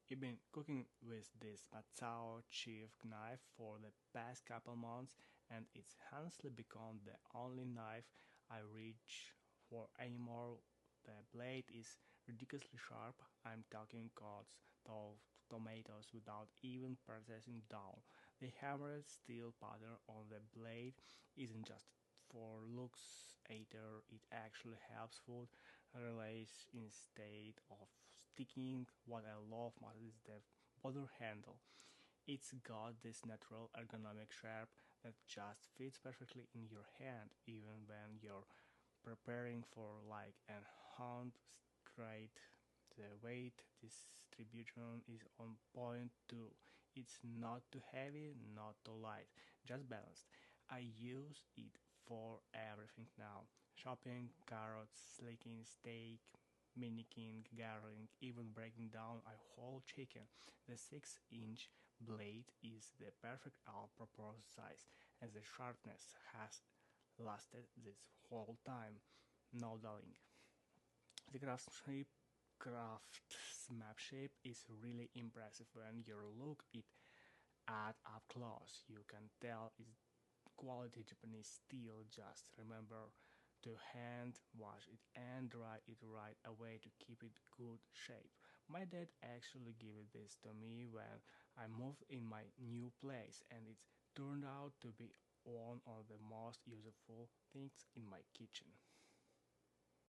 I've been cooking with this Matsato Chef Knife for the past couple months, and it's honestly become the only knife I reach for anymore. The blade is ridiculously sharp. I'm talking cuts of tomatoes without even processing down. The hammered steel pattern on the blade isn't just for looks either, it actually helps food relays instead of sticking. What I love most is the bottle handle. It's got this natural ergonomic shape that just fits perfectly in your hand even when you're preparing for like a hunt straight. The weight distribution is on point too. It's not too heavy, not too light, just balanced. I use it for everything now. Shopping, carrots, slicing steak, minicking, garlic, even breaking down a whole chicken. The 6-inch blade is the perfect all-purpose size, and the sharpness has lasted this whole time. No dulling. The craftsmanship is really impressive when you look it at up close. You can tell it's quality Japanese steel. Just remember to hand wash it and dry it right away to keep it good shape. My dad actually gave this to me when I moved in my new place, and it turned out to be one of the most useful things in my kitchen.